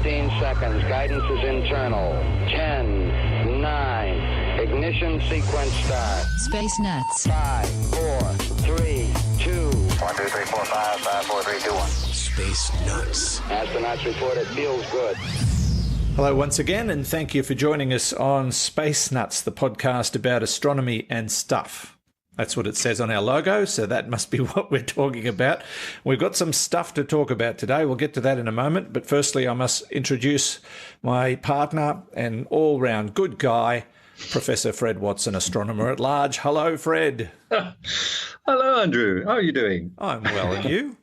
15 seconds. Guidance is internal. 10, 9. Ignition sequence start. Space Nuts. 5, 4, 3, 2. 1, 2, 3, 4, 5, 5, 4, 3, 2, 1. Space Nuts. Astronauts report it feels good. Hello once again, and thank you for joining us on Space Nuts, the podcast about astronomy and stuff. That's what it says on our logo, so that must be what we're talking about. We've got some stuff to talk about today. We'll get to that in a moment, but firstly I must introduce my partner and all-round good guy, Professor Fred Watson, astronomer at large. Hello, Fred. Hello, Andrew. How are you doing? I'm well, and you?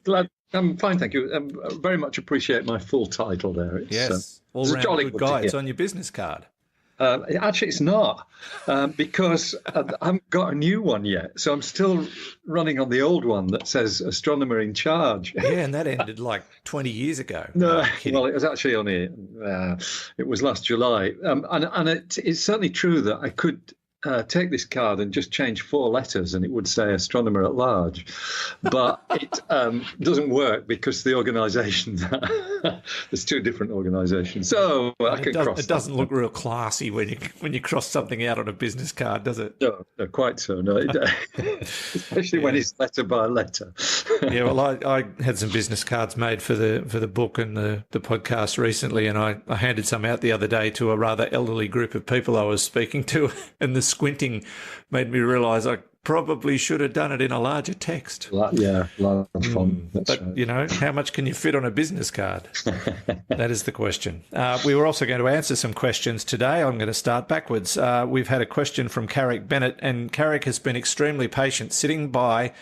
I'm fine, thank you. Very much appreciate my full title there. Yes, all-round good guy. It's on your business card. Actually, it's not, because I haven't got a new one yet. So I'm still running on the old one that says astronomer in charge. Yeah, and that ended like 20 years ago. No, well, it was actually only, it was last July. And it's certainly true that I could take this card and just change 4 letters and it would say astronomer at large. But it doesn't work because the organisation, there's 2 different organisations. So I can cross it doesn't look real classy when you cross something out on a business card, does it? No, quite so. No, especially when it's letter by letter. Yeah, well, I had some business cards made for the book and the podcast recently, and I handed some out the other day to a rather elderly group of people I was speaking to, and the squinting made me realise I probably should have done it in a larger text. Yeah, large font. But, right. You know, how much can you fit on a business card? That is the question. We were also going to answer some questions today. I'm going to start backwards. We've had a question from Carrick Bennett, and Carrick has been extremely patient, sitting by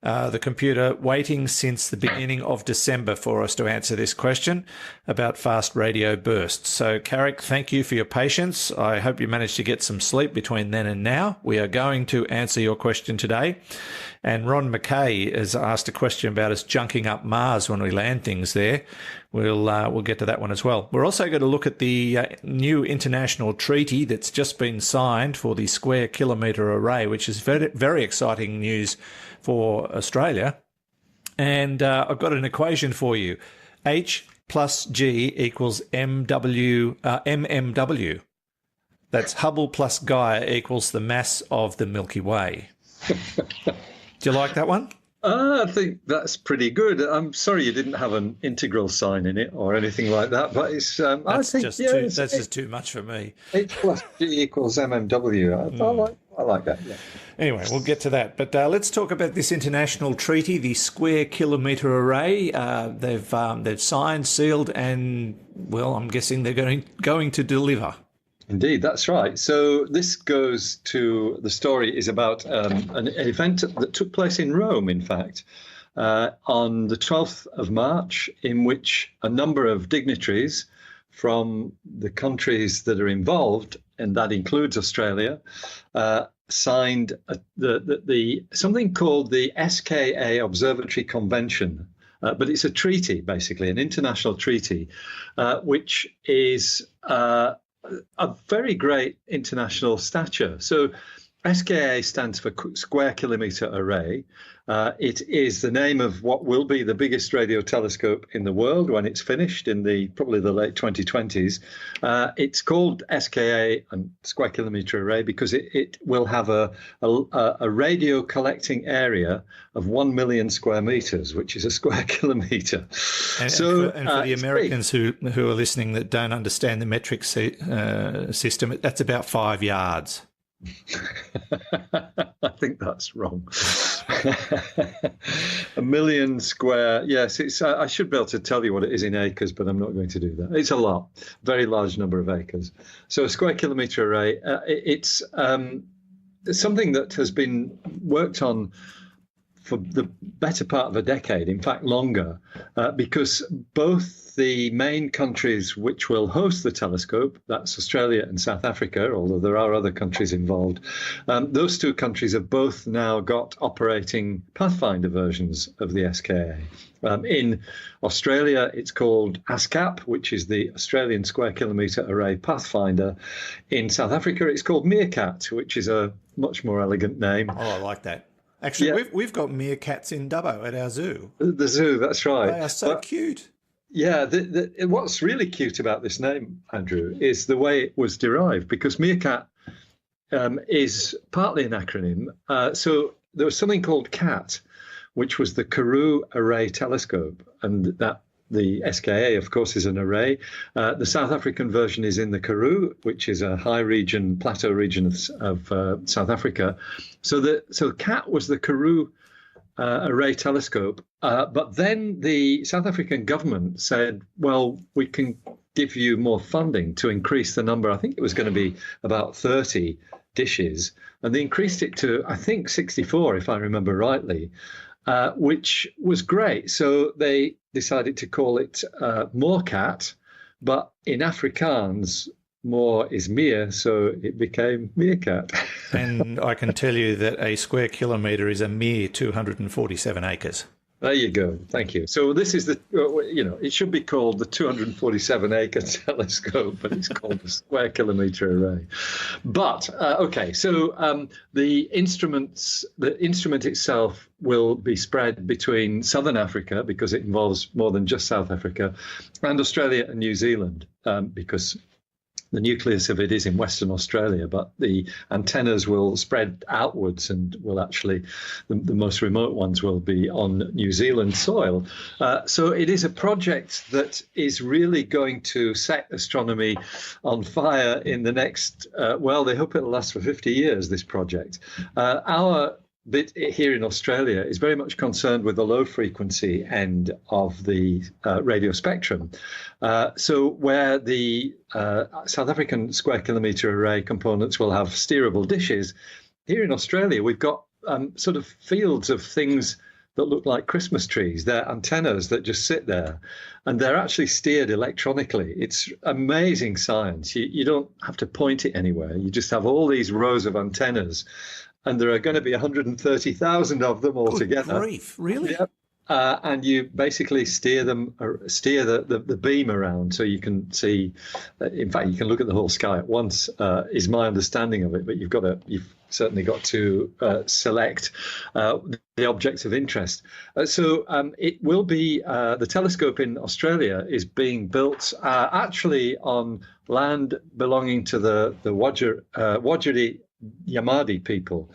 the computer, waiting since the beginning of December for us to answer this question about fast radio bursts. So, Carrick, thank you for your patience. I hope you managed to get some sleep between then and now. We are going to answer your question today. And Ron McKay has asked a question about us junking up Mars when we land things there. We'll get to that one as well. We're also going to look at the new international treaty that's just been signed for the Square Kilometer Array, which is very, very exciting news for Australia. And I've got an equation for you. H plus G equals MMW. That's Hubble plus Gaia equals the mass of the Milky Way. Do you like that one? I think that's pretty good. I'm sorry you didn't have an integral sign in it or anything like that, but it's. That's just too much for me. H plus G equals MMW. I like that. Yeah. Anyway, we'll get to that. But let's talk about this international treaty, the Square Kilometer Array. They've signed, sealed, and well, I'm guessing they're going to deliver. Indeed, that's right. So this goes to, the story is about an event that took place in Rome, in fact, on the 12th of March, in which a number of dignitaries from the countries that are involved, and that includes Australia, signed the something called the SKA Observatory Convention. But it's a treaty, basically, an international treaty, which is a very great international stature. So SKA stands for Square Kilometer Array. It is the name of what will be the biggest radio telescope in the world when it's finished in probably the late 2020s. It's called SKA and Square Kilometer Array because it will have a radio collecting area of 1 million square meters, which is a square kilometer. And for the Americans who are listening that don't understand the metric system, that's about 5 yards. I think that's wrong. 1 million square. Yes, it's. I should be able to tell you what it is in acres, but I'm not going to do that. It's a lot, very large number of acres. So a square kilometer array. It's something that has been worked on for the better part of a decade, in fact longer, because both the main countries which will host the telescope, that's Australia and South Africa, although there are other countries involved, those 2 countries have both now got operating Pathfinder versions of the SKA. In Australia, it's called ASCAP, which is the Australian Square Kilometer Array Pathfinder. In South Africa, it's called Meerkat, which is a much more elegant name. Oh, I like that. Actually, we've got meerkats in Dubbo at our zoo. The zoo, that's right. They are so cute. Yeah, what's really cute about this name, Andrew, is the way it was derived, because meerkat is partly an acronym. So there was something called CAT, which was the Kourou Array Telescope, and that the SKA, of course, is an array. The South African version is in the Kourou, which is a high region, plateau region of South Africa. So CAT was the Kourou Array Telescope. But then the South African government said, well, we can give you more funding to increase the number. I think it was going to be about 30 dishes. And they increased it to, I think, 64, if I remember rightly, which was great. So they decided to call it Moorcat, but in Afrikaans, more is meer, so it became meerkat. And I can tell you that a square kilometre is a mere 247 acres. There you go. Thank you. So this is it should be called the 247-acre telescope, but it's called the Square Kilometer Array. But okay, so the instrument itself will be spread between Southern Africa, because it involves more than just South Africa, and Australia and New Zealand, because the nucleus of it is in Western Australia, but the antennas will spread outwards, and will actually, the most remote ones will be on New Zealand soil. So it is a project that is really going to set astronomy on fire in the next, they hope it'll last for 50 years, this project. Our bit here in Australia is very much concerned with the low frequency end of the radio spectrum. So where the South African Square Kilometer Array components will have steerable dishes, here in Australia we've got sort of fields of things that look like Christmas trees. They're antennas that just sit there, and they're actually steered electronically. It's amazing science. You don't have to point it anywhere. You just have all these rows of antennas, and there are going to be 130,000 of them altogether. Good grief, really? Yep. And you basically steer the beam around, so you can see. In fact, you can look at the whole sky at once. Is my understanding of it, but you've certainly got to select the objects of interest. So it will be the telescope in Australia is being built actually on land belonging to the Wajiri Yamadi people.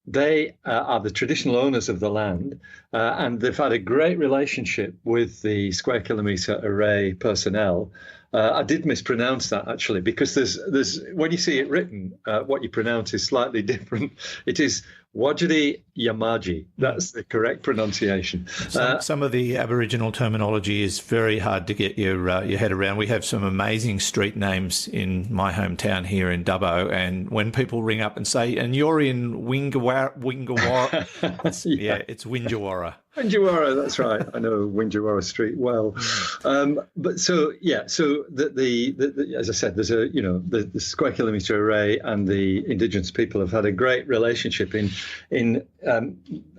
They are the traditional owners of the land, and they've had a great relationship with the Square Kilometer Array personnel. I did mispronounce that, actually, because there's when you see it written, what you pronounce is slightly different. It is Wajiri Yamaji. That's the correct pronunciation. Some of the Aboriginal terminology is very hard to get your head around. We have some amazing street names in my hometown here in Dubbo, and when people ring up and say, "And you're in Wingawara," yeah, it's Winjawara. Winjawara, that's right. I know Winjawara Street well. But so the as I said, there's the Square Kilometer Array and the Indigenous people have had a great relationship in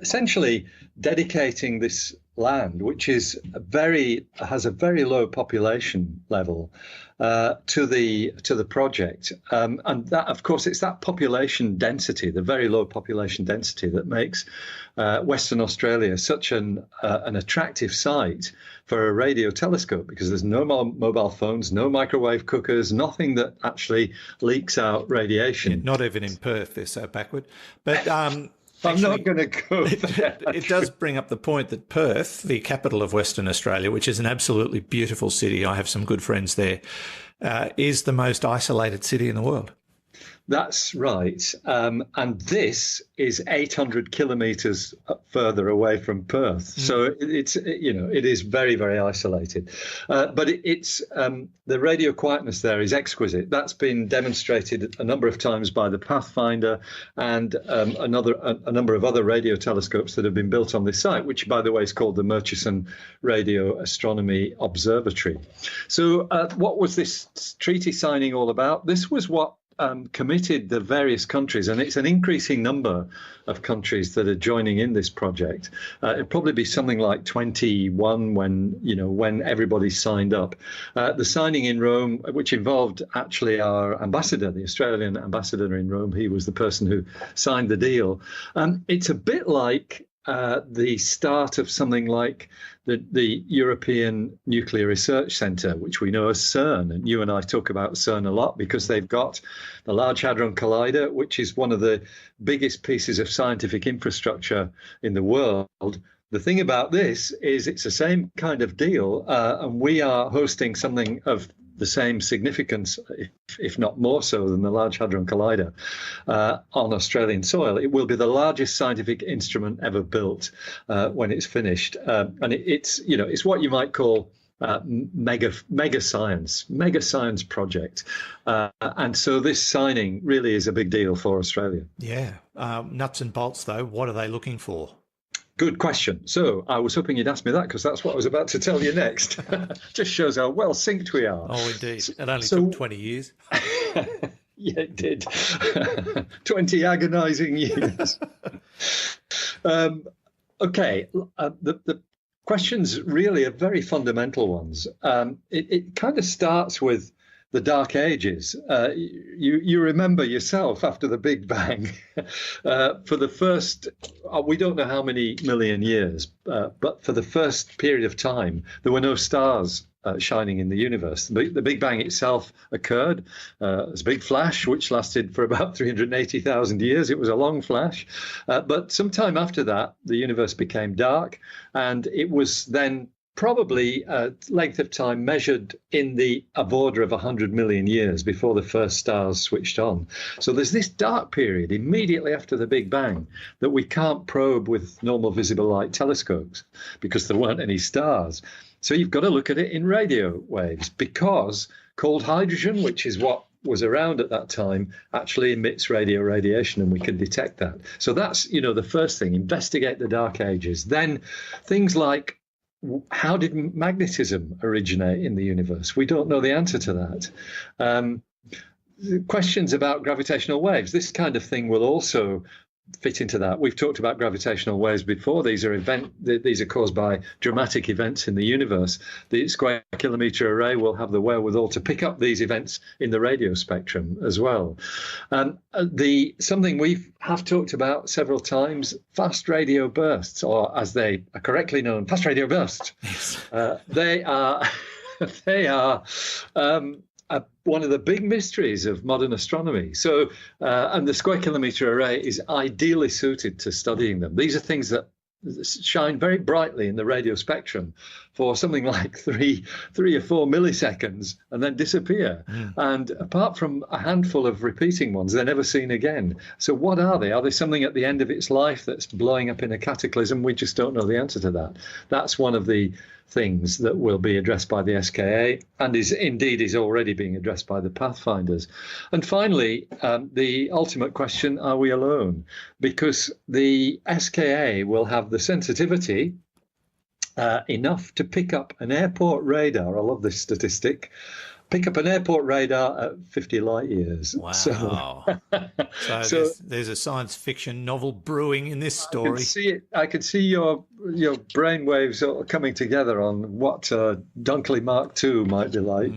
essentially dedicating this land, which has a very low population level, to the project, and that, of course, it's that population density, the very low population density, that makes Western Australia such an attractive site for a radio telescope, because there's no mobile phones, no microwave cookers, nothing that actually leaks out radiation. Yeah, not even in Perth, they're so backward. But I'm not going to go there. It does bring up the point that Perth, the capital of Western Australia, which is an absolutely beautiful city, I have some good friends there, is the most isolated city in the world. That's right. And this is 800 kilometres further away from Perth. So it is very, very isolated. But it's the radio quietness there is exquisite. That's been demonstrated a number of times by the Pathfinder and a number of other radio telescopes that have been built on this site, which, by the way, is called the Murchison Radio Astronomy Observatory. So what was this treaty signing all about? This was what committed the various countries, and it's an increasing number of countries that are joining in this project. It'll probably be something like 21 when everybody signed up. The signing in Rome, which involved actually our ambassador, the Australian ambassador in Rome, he was the person who signed the deal. It's a bit like the start of something like the European Nuclear Research Centre, which we know as CERN. And you and I talk about CERN a lot because they've got the Large Hadron Collider, which is one of the biggest pieces of scientific infrastructure in the world. The thing about this is it's the same kind of deal, and we are hosting something of the same significance, if not more so, than the Large Hadron Collider on Australian soil. It will be the largest scientific instrument ever built when it's finished, and it's what you might call mega science project, and so this signing really is a big deal for Australia. Yeah, nuts and bolts though. What are they looking for? Good question. So I was hoping you'd ask me that because that's what I was about to tell you next. Just shows how well synced we are. Oh, indeed. It only took 20 years. Yeah, it did. 20 agonizing years. Okay. The questions really are very fundamental ones. It kind of starts with the Dark Ages. You remember yourself after the Big Bang, for the first, we don't know how many million years, but for the first period of time, there were no stars shining in the universe. The Big Bang itself occurred as a big flash, which lasted for about 380,000 years. It was a long flash. But sometime after that, the universe became dark, and it was then probably a length of time measured in the order of 100 million years before the first stars switched on. So there's this dark period immediately after the Big Bang that we can't probe with normal visible light telescopes because there weren't any stars. So you've got to look at it in radio waves, because cold hydrogen, which is what was around at that time, actually emits radio radiation, and we can detect that. So that's, the first thing, investigate the Dark Ages. Then things like, how did magnetism originate in the universe? We don't know the answer to that. Questions about gravitational waves. This kind of thing will also fit into that. We've talked about gravitational waves before. These are caused by dramatic events in the universe. The Square Kilometer Array will have the wherewithal to pick up these events in the radio spectrum as well. Something we have talked about several times, fast radio bursts, or as they are correctly known, fast radio bursts. They are one of the big mysteries of modern astronomy. So, and the Square Kilometer Array is ideally suited to studying them. These are things that shine very brightly in the radio spectrum for something like three or 4 milliseconds and then disappear. And apart from a handful of repeating ones, they're never seen again. So what are they? Are they something at the end of its life that's blowing up in a cataclysm? We just don't know the answer to that. That's one of the things that will be addressed by the SKA, and is already being addressed by the Pathfinders. And finally, the ultimate question, are we alone? Because the SKA will have the sensitivity enough to pick up an airport radar. I love this statistic. Pick up an airport radar at 50 light years. Wow. So there's a science fiction novel brewing in this story. I could see your brainwaves coming together on what Dunkley Mark II might be like.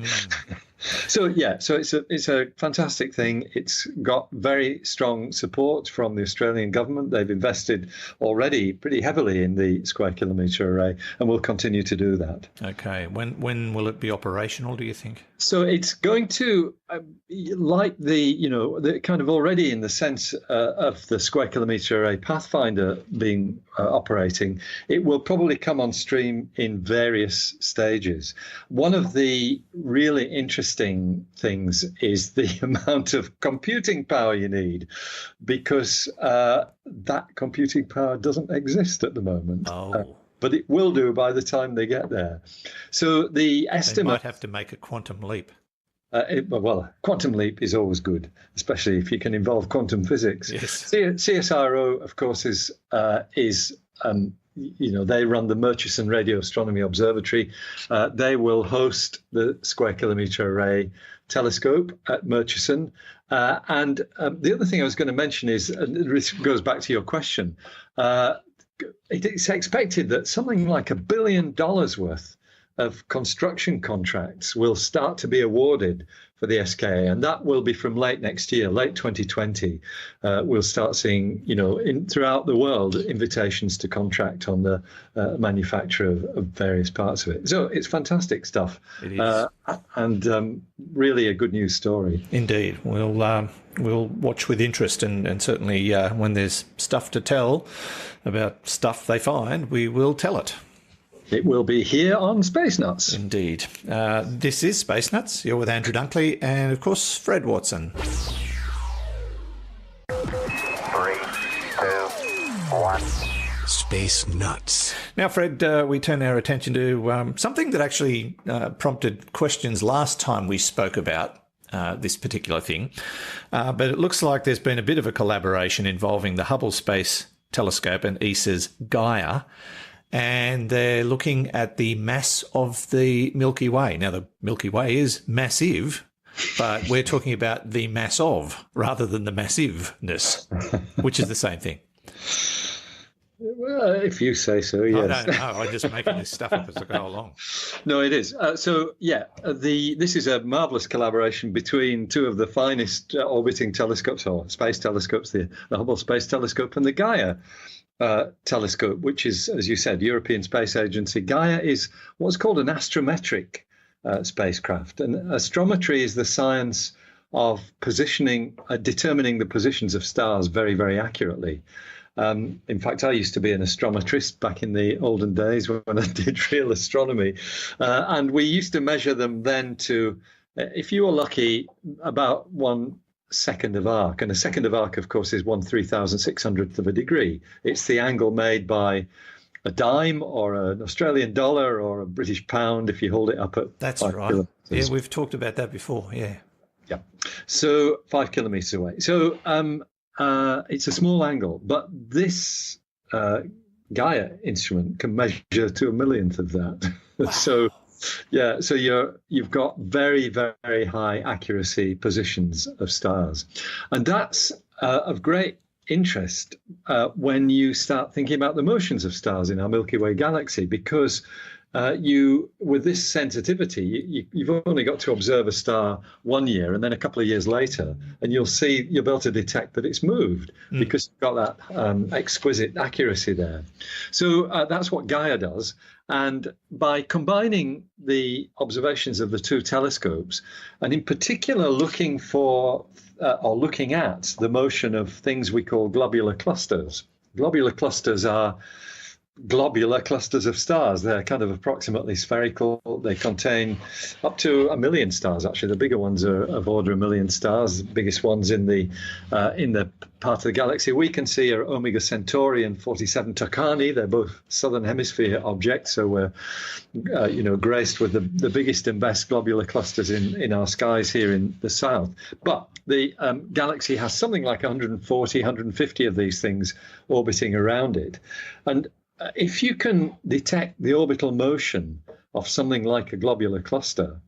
So it's a fantastic thing. It's got very strong support from the Australian government. They've invested already pretty heavily in the Square Kilometer Array, and will continue to do that. Okay. When will it be operational, do you think? So it's going to, like the kind of already in the sense of the Square Kilometer Array Pathfinder being operating, it will probably come on stream in various stages. One of the really interesting things is the amount of computing power you need, because that computing power doesn't exist at the moment. But it will do by the time they get there. So the estimate... They might have to make a quantum leap. Quantum leap is always good, especially if you can involve quantum physics. Yes. CSIRO, of course, is they run the Murchison Radio Astronomy Observatory. They will host the Square Kilometer Array telescope at Murchison. And the other thing I was going to mention is, and this goes back to your question, it's expected that something like $1 billion worth of construction contracts will start to be awarded for the SKA, and that will be from late next year, late 2020. We'll start seeing, throughout the world, invitations to contract on the manufacture of various parts of it. So it's fantastic stuff. It is. And really a good news story. Indeed. We'll watch with interest, and certainly when there's stuff to tell about stuff they find, we will tell it. It will be here on Space Nuts. Indeed. This is Space Nuts. You're with Andrew Dunkley and, of course, Fred Watson. 3, 2, 1. Space Nuts. Now, Fred, we turn our attention to something that actually prompted questions last time we spoke about this particular thing. But it looks like there's been a bit of a collaboration involving the Hubble Space Telescope and ESA's Gaia. And they're looking at the mass of the Milky Way. Now, the Milky Way is massive, but we're talking about the mass of rather than the massiveness, which is the same thing. Well, if you say so, yes. No, I'm just making this stuff up as I go along. No, it is. This is a marvellous collaboration between two of the finest orbiting telescopes, or space telescopes, the Hubble Space Telescope and the Gaia telescope, which is, as you said, European Space Agency. Gaia is what's called an astrometric spacecraft, and astrometry is the science of determining the positions of stars very, very accurately. In fact, I used to be an astrometrist back in the olden days when I did real astronomy, and we used to measure them then to, if you were lucky, about 1/2 of arc, and a second of arc, of course, is 1/3600th of a degree. It's the angle made by a dime or an Australian dollar or a British pound if you hold it up at That's 5 right. kilometers. Yeah, we've talked about that before. Yeah. So 5 kilometers away. So it's a small angle, but this Gaia instrument can measure to a millionth of that. Wow. So you've got very, very high accuracy positions of stars, and that's of great interest when you start thinking about the motions of stars in our Milky Way galaxy, because with this sensitivity, you've only got to observe a star 1 year and then a couple of years later, and you'll be able to detect that it's moved because you've got that exquisite accuracy there. So that's what Gaia does. And by combining the observations of the two telescopes, and in particular looking at the motion of things we call globular clusters. Globular clusters are globular clusters of stars. They're kind of approximately spherical. They contain up to 1 million stars. Actually, the bigger ones are of order 1 million stars. The biggest ones in the part of the galaxy we can see are Omega Centauri and 47 Tucani. They're both southern hemisphere objects, so we're graced with the biggest and best globular clusters in our skies here in the south. But the galaxy has something like 140, 150 of these things orbiting around it, and if you can detect the orbital motion of something like a globular cluster,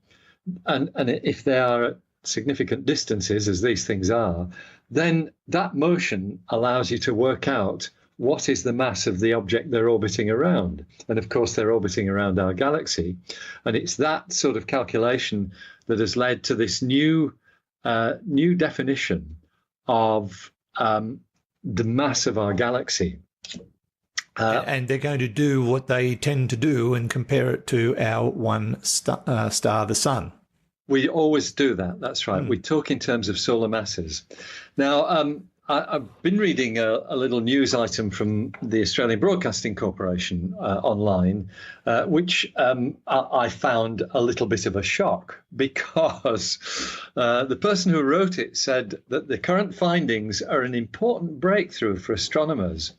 and if they are at significant distances, as these things are, then that motion allows you to work out what is the mass of the object they're orbiting around. And of course, they're orbiting around our galaxy. And it's that sort of calculation that has led to this new definition of the mass of our galaxy. And they're going to do what they tend to do and compare it to our one star, the sun. We always do that. That's right. We talk in terms of solar masses. Now, I've been reading a little news item from the Australian Broadcasting Corporation online, which I found a little bit of a shock, because the person who wrote it said that the current findings are an important breakthrough for astronomers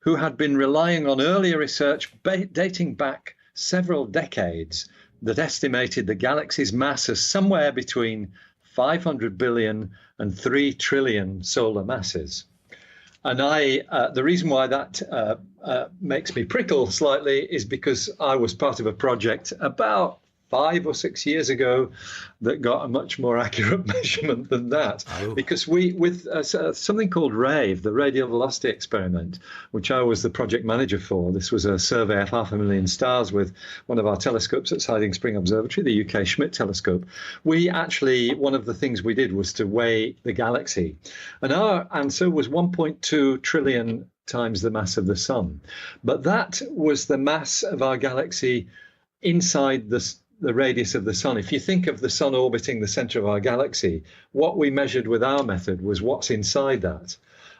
who had been relying on earlier research dating back several decades that estimated the galaxy's mass as somewhere between 500 billion and 3 trillion solar masses. And the reason why that makes me prickle slightly is because I was part of a project about 5 or 6 years ago that got a much more accurate measurement than that. Oh. Because we, with something called RAVE, the Radial Velocity Experiment, which I was the project manager for, this was a survey of 500,000 stars with one of our telescopes at Siding Spring Observatory, the UK Schmidt telescope. We actually, one of the things we did was to weigh the galaxy. And our answer was 1.2 trillion times the mass of the sun. But that was the mass of our galaxy inside the radius of the sun. If you think of the sun orbiting the center of our galaxy, what we measured with our method was what's inside that.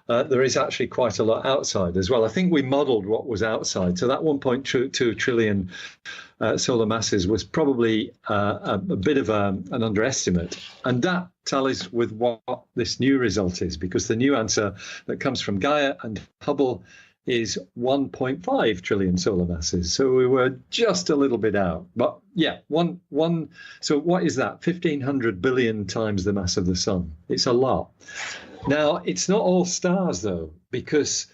There is actually quite a lot outside as well. I think we modeled what was outside. So that 1.2 trillion solar masses was probably a bit of an underestimate. And that tallies with what this new result is, because the new answer that comes from Gaia and Hubble is 1.5 trillion solar masses. So we were just a little bit out. But yeah, so what is that? 1,500 billion times the mass of the sun. It's a lot. Now, it's not all stars, though, because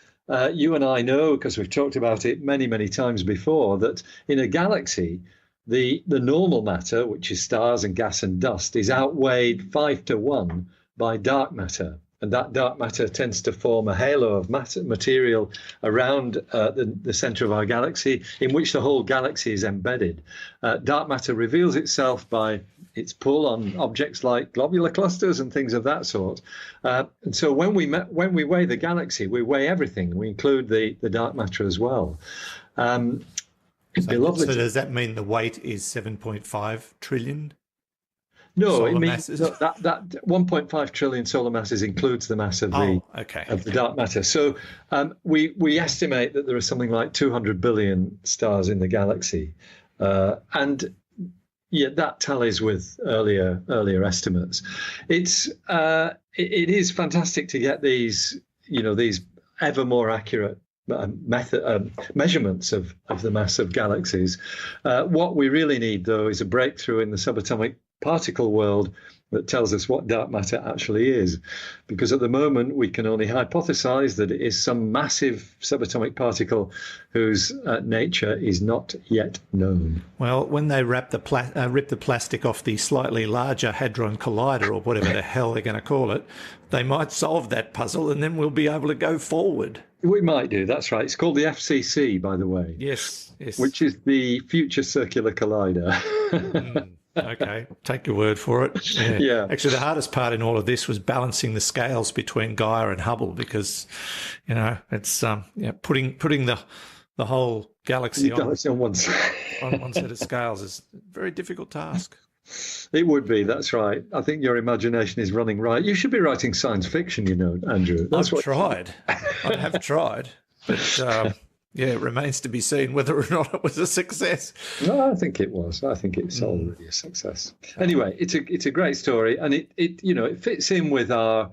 you and I know, because we've talked about it many, many times before, that in a galaxy, the normal matter, which is stars and gas and dust, is outweighed 5 to 1 by dark matter. And that dark matter tends to form a halo of material around the center of our galaxy, in which the whole galaxy is embedded. Dark matter reveals itself by its pull on objects like globular clusters and things of that sort. And so when we weigh the galaxy, we weigh everything. We include the dark matter as well. So does that mean the weight is 7.5 trillion? No, it means that 1.5 trillion solar masses includes the mass of the dark matter. So we estimate that there are something like 200 billion stars in the galaxy, and yeah, that tallies with earlier estimates. It is fantastic to get these ever more accurate measurements of the mass of galaxies. What we really need, though, is a breakthrough in the subatomic particle world that tells us what dark matter actually is, because at the moment we can only hypothesize that it is some massive subatomic particle whose nature is not yet known. Well, when they rip the plastic off the slightly larger Hadron Collider, or whatever the hell they're going to call it, they might solve that puzzle, and then we'll be able to go forward. We might do, that's right. It's called the FCC, by the way. Yes. Which is the Future Circular Collider. Okay, take your word for it. Yeah. Actually, the hardest part in all of this was balancing the scales between Gaia and Hubble, because, it's putting the whole galaxy on one side. on one set of scales is a very difficult task. It would be, that's right. I think your imagination is running right. You should be writing science fiction, Andrew. I have tried, but it remains to be seen whether or not it was a success. No, I think it was. I think it's already a success. Anyway, it's a great story, and it fits in with our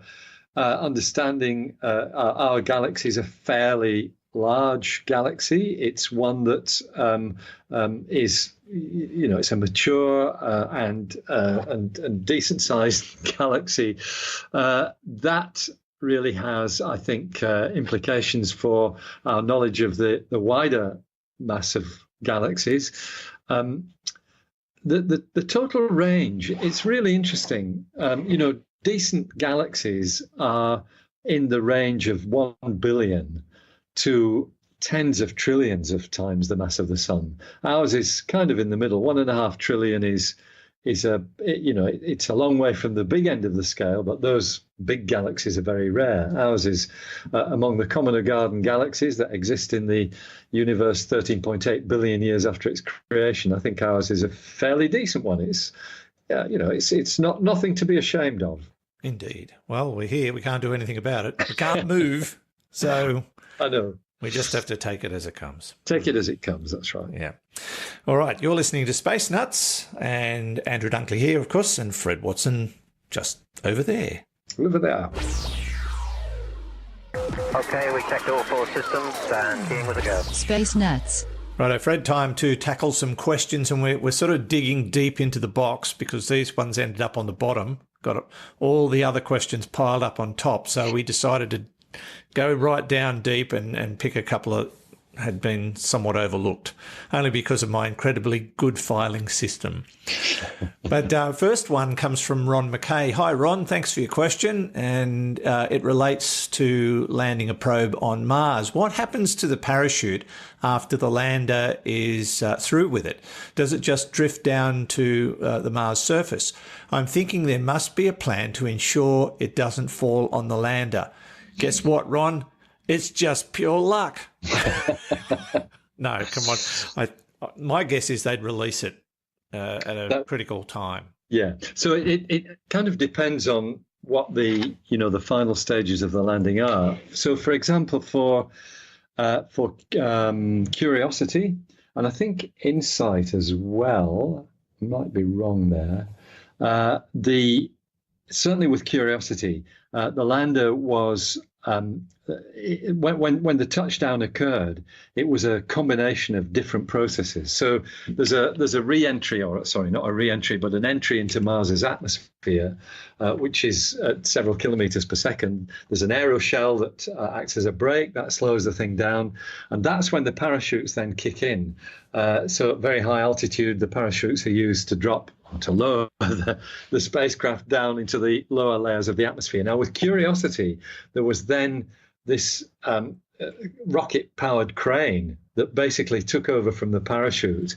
understanding. Our galaxy is a fairly large galaxy. It's one that is, it's a mature and decent sized galaxy that really has, I think, implications for our knowledge of the wider mass of galaxies. The total range, it's really interesting. Decent galaxies are in the range of 1 billion to tens of trillions of times the mass of the sun. Ours is kind of in the middle. 1.5 trillion is it's a long way from the big end of the scale, but those big galaxies are very rare. Ours is among the commoner garden galaxies that exist in the universe 13.8 billion years after its creation. I think ours is a fairly decent one. It's not nothing to be ashamed of. Indeed. Well, we're here. We can't do anything about it. We can't move, so I know. We just have to take it as it comes. Take it as it comes, that's right. Yeah. All right, you're listening to Space Nuts, and Andrew Dunkley here, of course, and Fred Watson just over there. Over there. Okay, we checked all 4 systems and keying with a go. Space Nuts. Righto, Fred, time to tackle some questions, and we're sort of digging deep into the box because these ones ended up on the bottom, got all the other questions piled up on top, so we decided to go right down deep and pick a couple of had been somewhat overlooked, only because of my incredibly good filing system. But first one comes from Ron McKay. Hi, Ron. Thanks for your question. And it relates to landing a probe on Mars. What happens to the parachute after the lander is through with it? Does it just drift down to the Mars surface? I'm thinking there must be a plan to ensure it doesn't fall on the lander. Guess what, Ron? It's just pure luck. No, come on. My guess is they'd release it at a critical time. Yeah. So it kind of depends on what the final stages of the landing are. So, for example, for Curiosity, and I think Insight as well, I might be wrong there. Certainly with Curiosity, the lander was. When the touchdown occurred, it was a combination of different processes. So there's a re-entry, or sorry, not a re-entry, but an entry into Mars's atmosphere, which is at several kilometers per second. There's an aeroshell that acts as a brake that slows the thing down, and that's when the parachutes then kick in. So at very high altitude, the parachutes are used to lower the spacecraft down into the lower layers of the atmosphere. Now, with Curiosity, there was then this rocket-powered crane that basically took over from the parachute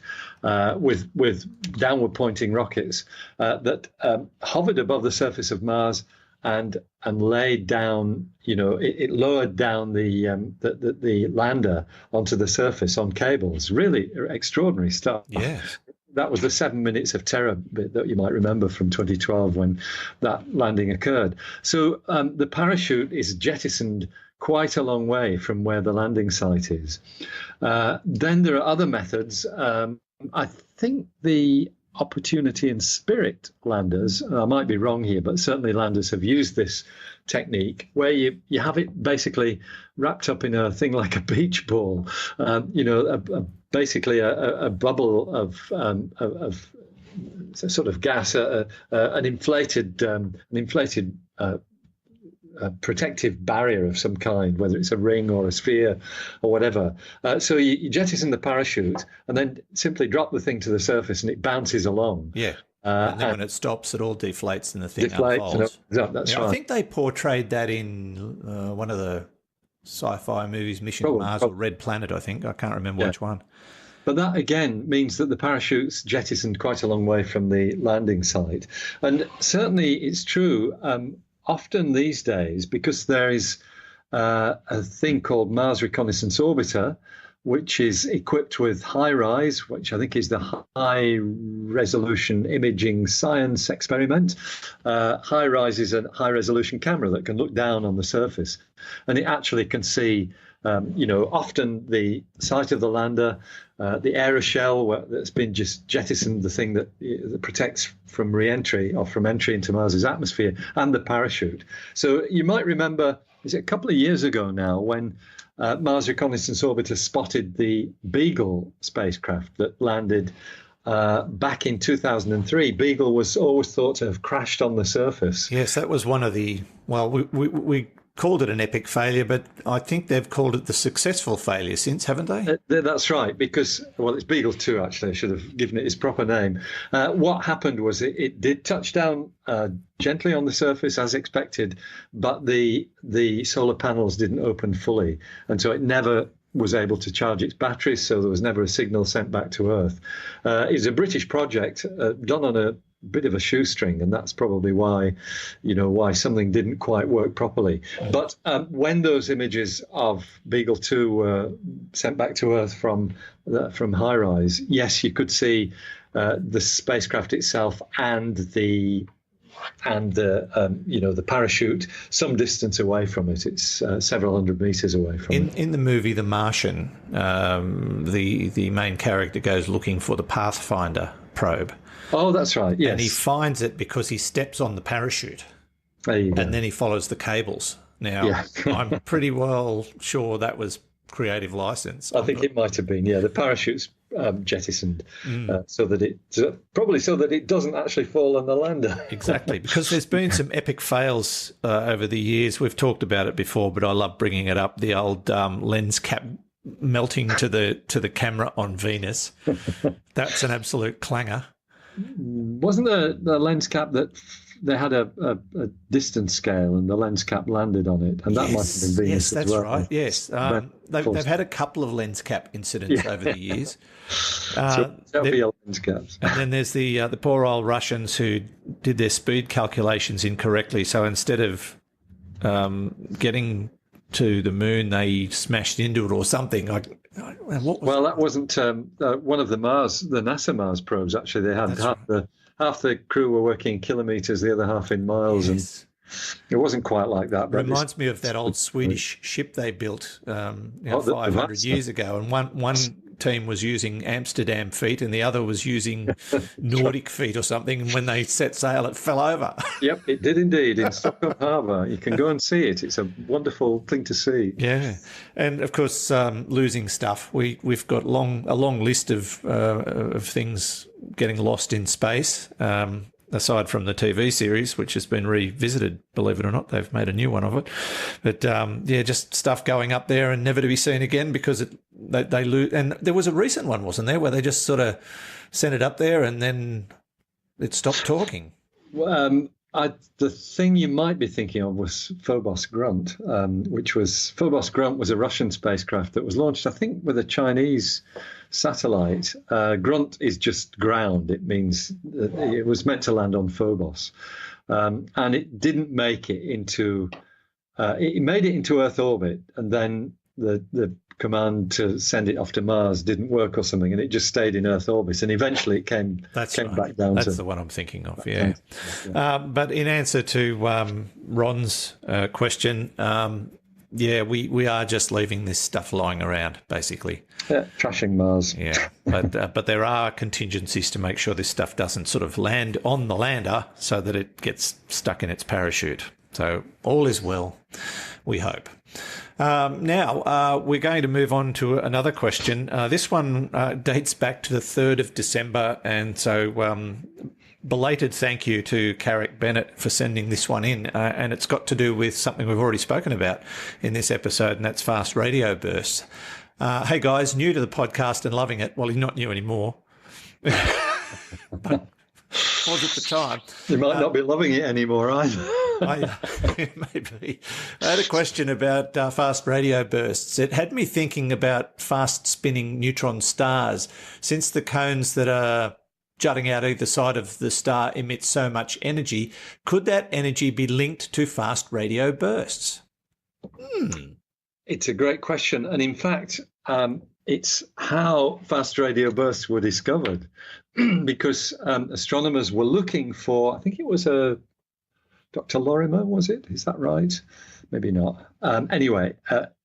with downward-pointing rockets that hovered above the surface of Mars and laid down. It lowered down the lander onto the surface on cables. Really extraordinary stuff. Yes. That was the 7 minutes of terror bit that you might remember from 2012 when that landing occurred. So the parachute is jettisoned quite a long way from where the landing site is. Then there are other methods. I think the Opportunity and Spirit landers, I might be wrong here, but certainly landers have used this technique where you have it basically wrapped up in a thing like a beach ball, basically a bubble of sort of gas, an inflated protective barrier of some kind, whether it's a ring or a sphere or whatever. So you jettison the parachute and then simply drop the thing to the surface and it bounces along. Yeah. And then when it stops, it all deflates and the thing unfolds. That's right. I think they portrayed that in one of the sci-fi movies, Mission to Mars or Red Planet, I think. I can't remember which one. But that, again, means that the parachute's jettisoned quite a long way from the landing site. And certainly it's true, often these days, because there is a thing called Mars Reconnaissance Orbiter, which is equipped with HiRISE, which I think is the High Resolution Imaging Science Experiment. HiRISE is a high-resolution camera that can look down on the surface, and it actually can see, often the site of the lander, the aeroshell that's been just jettisoned, the thing that protects from re-entry or from entry into Mars's atmosphere, and the parachute. So you might remember, is it a couple of years ago now, when Mars Reconnaissance Orbiter spotted the Beagle spacecraft that landed back in 2003. Beagle was always thought to have crashed on the surface. Yes, that was one of the, well, we called it an epic failure, but I think they've called it the successful failure since, haven't they? That's right, because, well, it's Beagle 2, actually. I should have given it its proper name. What happened was it did touch down gently on the surface as expected, but the solar panels didn't open fully, and so it never was able to charge its batteries, so there was never a signal sent back to Earth. It's a British project done on a bit of a shoestring, and that's probably why something didn't quite work properly. But when those images of Beagle 2 were sent back to Earth from HiRISE, yes, you could see the spacecraft itself and the parachute some distance away from it. It's several hundred meters away from it. In the movie The Martian, the main character goes looking for the Pathfinder probe. Oh, that's right, yes. And he finds it because he steps on the parachute. There you go. And then he follows the cables. Now, I'm pretty well sure that was creative license. I think it might have been, yeah. The parachute's jettisoned so that it doesn't actually fall on the lander. Exactly, because there's been some epic fails over the years. We've talked about it before, but I love bringing it up. The old lens cap melting to the camera on Venus. That's an absolute clanger. Wasn't the lens cap that they had a distance scale and the lens cap landed on it, and that might have been Venus yes, that's as well. right. Yes, they've had a couple of lens cap incidents over the years. So that'll be lens caps. And then there's the poor old Russians who did their speed calculations incorrectly. So instead of getting to the moon, they smashed into it or something. Well, that wasn't one of the NASA Mars probes. Actually, they had half the crew were working kilometers, the other half in miles, and it wasn't quite like that. But reminds me of that old Swedish ship they built 500 years ago, and one team was using Amsterdam feet and the other was using Nordic feet or something, and when they set sail it fell over. Yep, it did indeed, in Stockholm Harbour. You can go and see it. It's a wonderful thing to see. Yeah, and of course losing stuff. We've got a long list of things getting lost in space, aside from the TV series, which has been revisited, believe it or not. They've made a new one of it. But, just stuff going up there and never to be seen again because they lose. And there was a recent one, wasn't there, where they just sort of sent it up there and then it stopped talking? Well, the thing you might be thinking of was Phobos Grunt, Phobos Grunt was a Russian spacecraft that was launched, I think, with a Chinese satellite. Grunt is just ground. It means it was meant to land on Phobos, and it didn't make it into. It made it into Earth orbit, and then the command to send it off to Mars didn't work or something, and it just stayed in Earth orbit, and eventually it came back down. That's the one I'm thinking of. Yeah. But in answer to Ron's question. We are just leaving this stuff lying around, basically. Yeah, trashing Mars. Yeah, but there are contingencies to make sure this stuff doesn't sort of land on the lander so that it gets stuck in its parachute. So all is well, we hope. Now, we're going to move on to another question. This one dates back to the 3rd of December, and so belated thank you to Carrick Bennett for sending this one in, and it's got to do with something we've already spoken about in this episode, and that's fast radio bursts. Hey guys, new to the podcast and loving it. Well, he's not new anymore, but was at the time. You might not be loving it anymore either. Maybe. I had a question about fast radio bursts. It had me thinking about fast spinning neutron stars, since the cones that are jutting out either side of the star emit so much energy. Could that energy be linked to fast radio bursts? It's a great question. And in fact, it's how fast radio bursts were discovered, because astronomers were looking for, I think it was Dr. Lorimer, was it? Is that right? Maybe not. Anyway,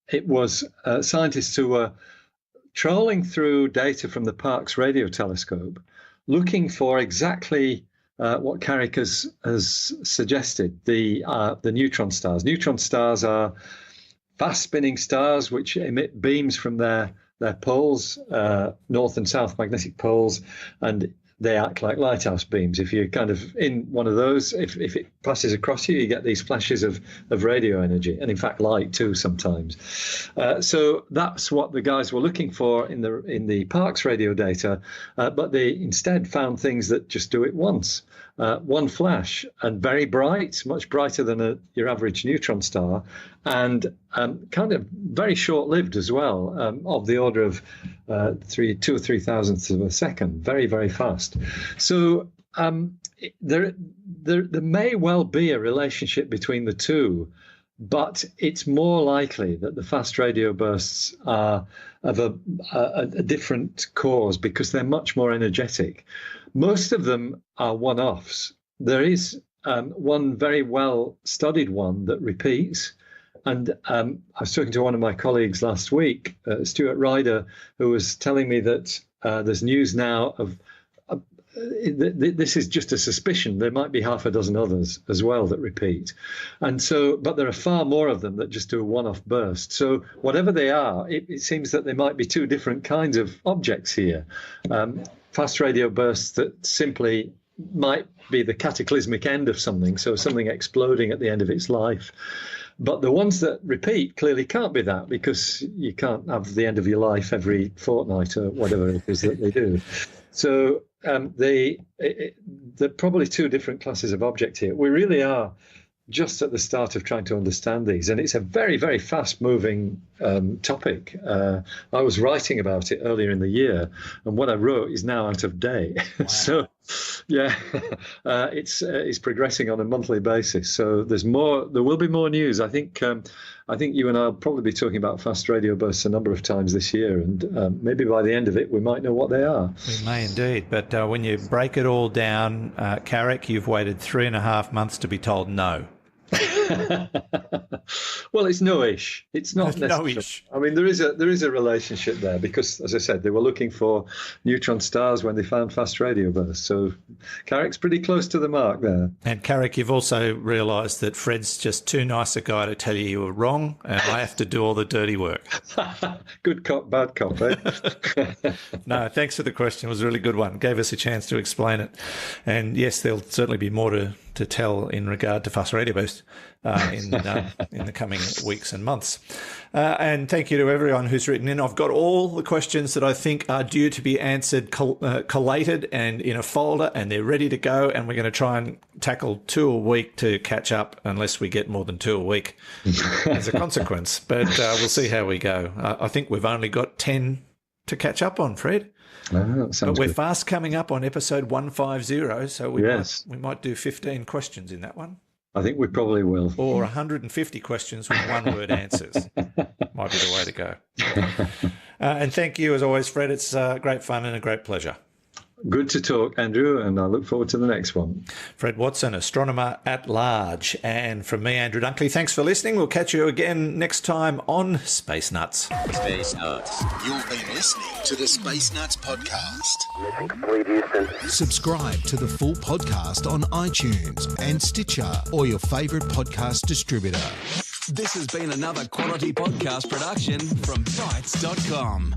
it was scientists who were trolling through data from the Parkes radio telescope, looking for exactly what Carrick has suggested, the neutron stars. Neutron stars are fast-spinning stars which emit beams from their poles, north and south magnetic poles, and they act like lighthouse beams. If you're kind of in one of those, if it passes across you, you get these flashes of radio energy, and in fact light too sometimes. So that's what the guys were looking for in the Parkes radio data, but they instead found things that just do it once. One flash, and very bright, much brighter than your average neutron star, and kind of very short-lived as well, of the order of 2 or 3 thousandths of a second, very, very fast. So there may well be a relationship between the two, but it's more likely that the fast radio bursts are of a different cause because they're much more energetic. Most of them are one-offs. There is one very well-studied one that repeats. And I was talking to one of my colleagues last week, Stuart Ryder, who was telling me that there's news now of this is just a suspicion. There might be half a dozen others as well that repeat. And so, but there are far more of them that just do a one-off burst. So whatever they are, it seems that there might be two different kinds of objects here. Fast radio bursts that simply might be the cataclysmic end of something, so something exploding at the end of its life. But the ones that repeat clearly can't be that, because you can't have the end of your life every fortnight or whatever it is that they do. So they're probably two different classes of object here. We really are just at the start of trying to understand these, and it's a very, very fast-moving topic. I was writing about it earlier in the year, and what I wrote is now out of date. Wow. So, yeah, it's progressing on a monthly basis. So there will be more news. I think you and I'll probably be talking about fast radio bursts a number of times this year, and maybe by the end of it, we might know what they are. We may indeed. But when you break it all down, Carrick, you've waited 3.5 months to be told no. Well, it's no-ish. It's not necessarily. No-ish. I mean, there is a relationship there, because, as I said, they were looking for neutron stars when they found fast radio bursts. So Carrick's pretty close to the mark there. And Carrick, you've also realised that Fred's just too nice a guy to tell you were wrong, and I have to do all the dirty work. Good cop, bad cop, eh? No, thanks for the question. It was a really good one. Gave us a chance to explain it. And yes, there'll certainly be more to tell in regard to fast radio bursts in the coming weeks and months. And thank you to everyone who's written in. I've got all the questions that I think are due to be answered, collated and in a folder, and they're ready to go. And we're going to try and tackle 2 a week to catch up, unless we get more than 2 a week as a consequence. But we'll see how we go. I think we've only got 10 to catch up on, Fred. But we're fast coming up on episode 150, so we might do 15 questions in that one. I think we probably will. Or 150 questions with one-word answers. Might be the way to go. And thank you, as always, Fred. It's great fun and a great pleasure. Good to talk, Andrew, and I look forward to the next one. Fred Watson, astronomer at large. And from me, Andrew Dunkley, thanks for listening. We'll catch you again next time on Space Nuts. Space Nuts. You've been listening to the Space Nuts podcast. Mission complete, Houston. Subscribe to the full podcast on iTunes and Stitcher or your favourite podcast distributor. This has been another quality podcast production from Bytes.com.